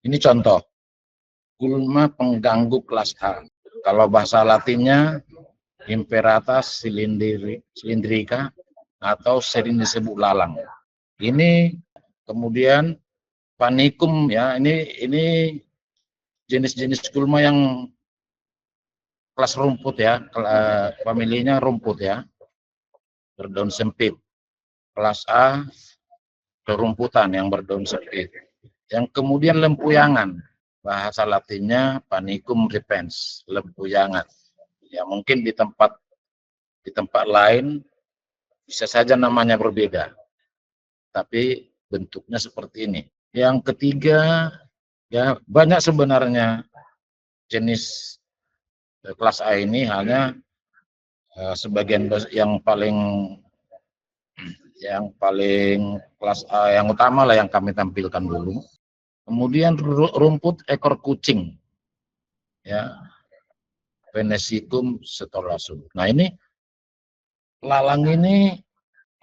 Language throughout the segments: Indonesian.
Ini contoh, gulma pengganggu kelas A. Kalau bahasa latinnya Imperata cylindrica atau sering disebut lalang. Ini kemudian panicum ya, ini jenis-jenis gulma yang kelas rumput ya, familinya rumput ya, berdaun sempit. Kelas A rerumputan yang berdaun sempit. Yang kemudian lempuyangan, bahasa latinnya Panicum repens, lempuyangan. Ya mungkin di tempat lain bisa saja namanya berbeda, tapi bentuknya seperti ini. Yang ketiga, ya banyak sebenarnya jenis kelas A ini, hanya sebagian yang paling kelas A yang utama lah yang kami tampilkan dulu. Kemudian rumput ekor kucing, ya, Venesicum setolasum. Nah ini lalang ini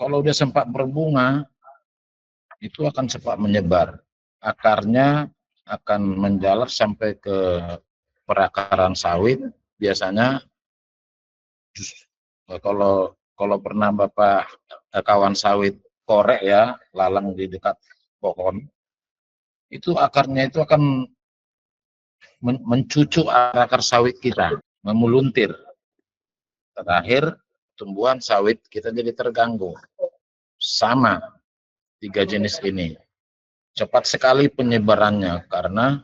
kalau udah sempat berbunga itu akan cepat menyebar, akarnya akan menjalar sampai ke perakaran sawit. Biasanya kalau pernah Bapak kawan sawit korek ya, lalang di dekat pohon, itu akarnya itu akan mencucuk akar sawit kita, memuluntir. Terakhir tumbuhan sawit kita jadi terganggu. Sama 3 jenis ini. Cepat sekali penyebarannya karena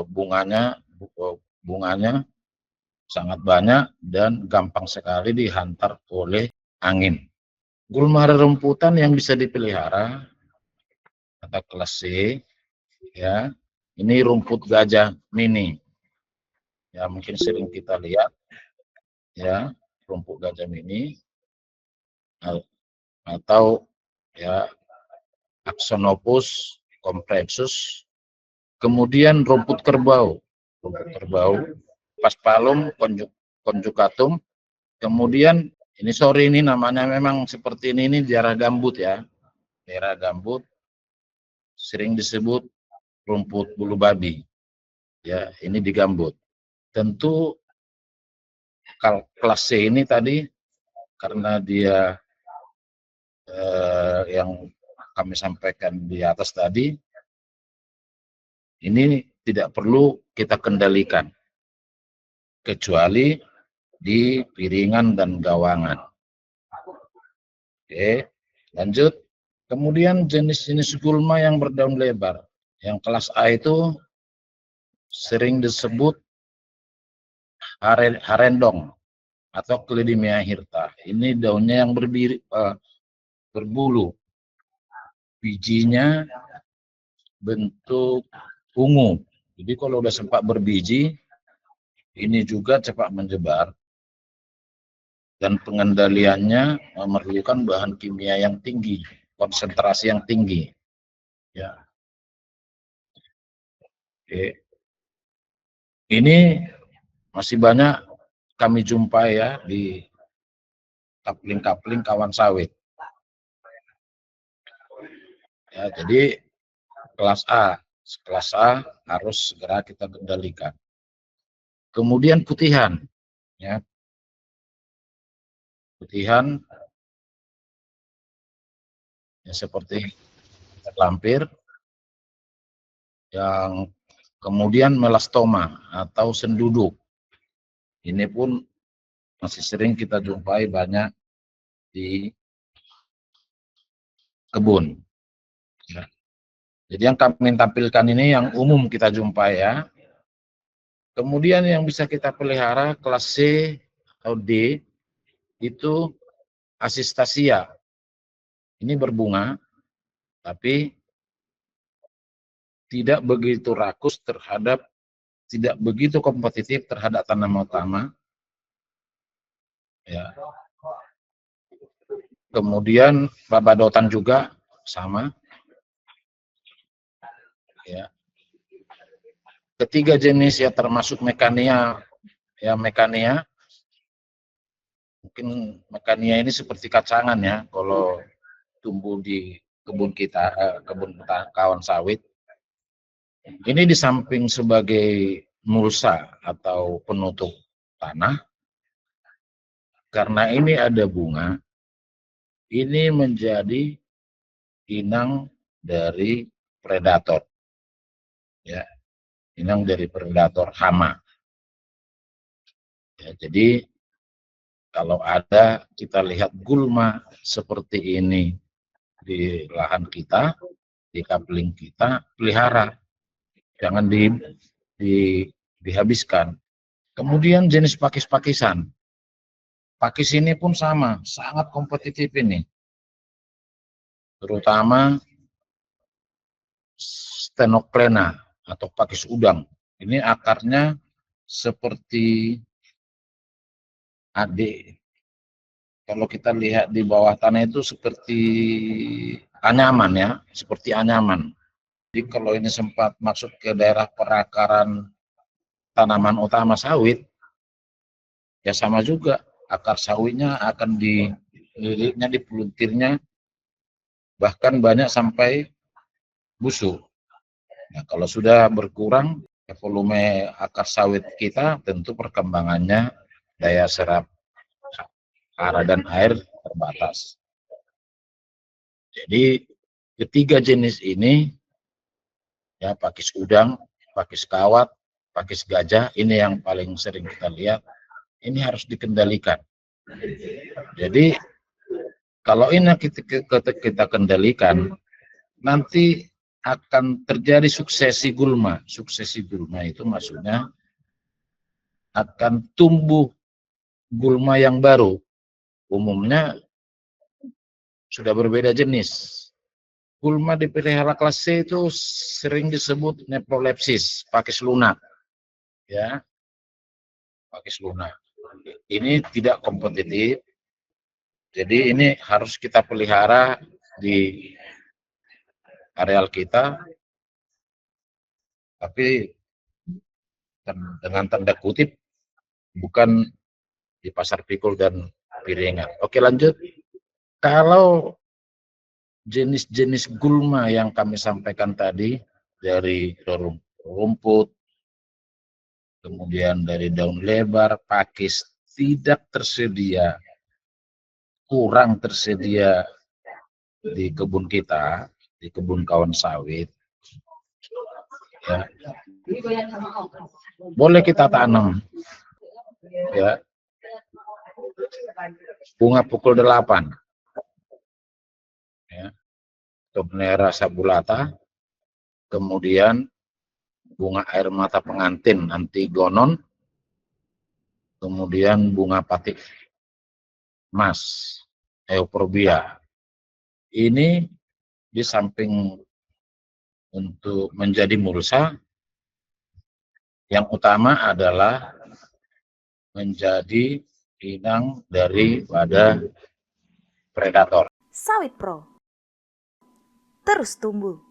bunganya sangat banyak dan gampang sekali dihantar oleh angin. Gulma rerumputan yang bisa dipelihara atau kelas C, ya, ini rumput gajah mini. Ya, mungkin sering kita lihat, ya, rumput gajah mini atau ya Axonopus compressus. Kemudian rumput kerbau, Paspalum conjugatum. Kemudian ini namanya memang seperti ini daerah gambut ya, daerah gambut sering disebut rumput bulu babi. Ya, ini di gambut. Tentu kelas C ini tadi karena dia yang kami sampaikan di atas tadi, ini tidak perlu kita kendalikan kecuali di piringan dan gawangan. Oke, lanjut. Kemudian jenis-jenis gulma yang berdaun lebar. Yang kelas A itu sering disebut harendong atau Clidimia hirta. Ini daunnya yang berbulu. Bijinya bentuk ungu. Jadi kalau udah sempat berbiji, ini juga cepat menyebar. Dan pengendaliannya memerlukan bahan kimia yang tinggi, konsentrasi yang tinggi. Ya. Oke. Ini masih banyak kami jumpai ya di kapling-kapling kawan sawit. Ya, jadi kelas A harus segera kita kendalikan. Kemudian putihan, ya, putihan ya, seperti lampir, yang kemudian melastoma atau senduduk. Ini pun masih sering kita jumpai banyak di kebun. Ya. Jadi yang kami tampilkan ini yang umum kita jumpai ya. Kemudian yang bisa kita pelihara kelas C atau D itu Asistasia. Ini berbunga, tapi tidak begitu rakus tidak begitu kompetitif terhadap tanaman utama. Ya. Kemudian babadotan juga sama. Ya. Ketiga jenis ya termasuk mekania. Ya, mekania. Mungkin mekania ini seperti kacangan ya kalau tumbuh di kebun kita, kebun kawan sawit. Ini di samping sebagai mulsa atau penutup tanah, karena ini ada bunga, ini menjadi inang dari predator, ya, inang dari predator hama. Ya, jadi kalau ada kita lihat gulma seperti ini di lahan kita, di kapling kita, pelihara, jangan dihabiskan. Kemudian jenis pakis-pakisan, pakis ini pun sama, sangat kompetitif ini, terutama Stenoclena atau pakis udang. Ini akarnya seperti adik. Kalau kita lihat di bawah tanah itu seperti anyaman ya, seperti anyaman. Jadi kalau ini sempat masuk ke daerah perakaran tanaman utama sawit, ya sama juga. Akar sawitnya akan diliriknya, dipeluntirnya, bahkan banyak sampai busuk. Nah, kalau sudah berkurang volume akar sawit kita, tentu perkembangannya daya serap hara dan air terbatas. Jadi ketiga jenis ini, ya, pakis udang, pakis kawat, pakis gajah, ini yang paling sering kita lihat, ini harus dikendalikan. Jadi kalau ini kita kendalikan, nanti akan terjadi suksesi gulma. Suksesi gulma itu maksudnya akan tumbuh gulma yang baru. Umumnya sudah berbeda jenis. Gulma dipelihara kelas C itu sering disebut neprolepsis, pakis lunak. Ya, pakis lunak. Ini tidak kompetitif. Jadi ini harus kita pelihara di areal kita, tapi dengan tanda kutip bukan di pasar pikul dan piringan. Oke, lanjut. Kalau jenis-jenis gulma yang kami sampaikan tadi, dari rumput, kemudian dari daun lebar, pakis, tidak tersedia, kurang tersedia di kebun kita, di kebun kawan sawit, ya, boleh kita tanam, ya, bunga pukul 8, ya, Tobnera sabulata, kemudian bunga air mata pengantin Antigonon, kemudian bunga patik emas Euphorbia. Ini di samping untuk menjadi mulsa, yang utama adalah menjadi inang daripada predator. Sawit Pro terus tumbuh.